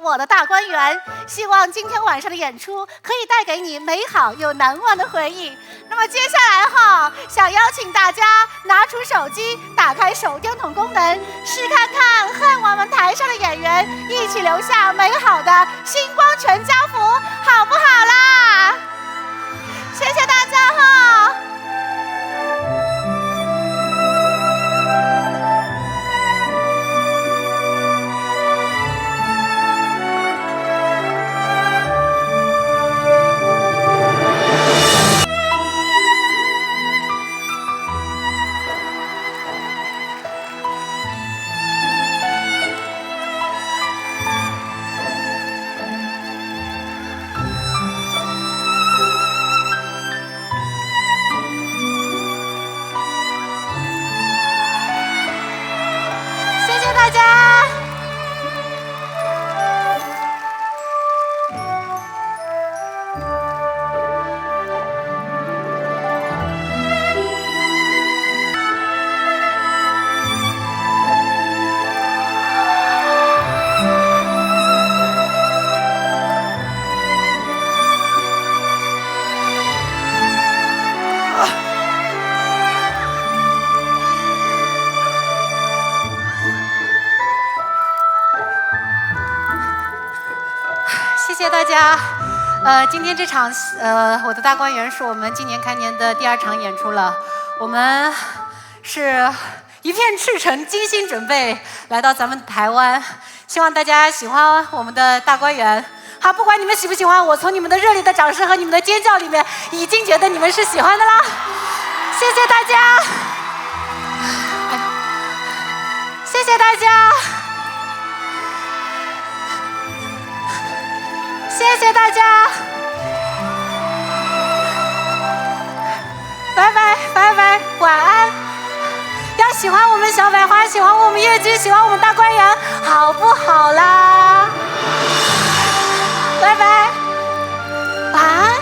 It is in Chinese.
我的大观园，希望今天晚上的演出可以带给你美好又难忘的回忆。那么接下来想邀请大家拿出手机，打开手电筒功能，试看看和我们台上的演员一起留下美好的星光全家福，好不好啦？谢谢大家大家。谢谢大家。今天这场我的大观园是我们今年开年的第2场演出了。我们是一片赤诚，精心准备来到咱们台湾，希望大家喜欢我们的大观园。好，不管你们喜不喜欢，我从你们的热烈的掌声和你们的尖叫里面，已经觉得你们是喜欢的啦。谢谢大家，谢谢大家。谢谢大家，拜拜拜拜，晚安。要喜欢我们小百花，喜欢我们乐居，喜欢我们大观园，好不好啦？拜拜，晚安。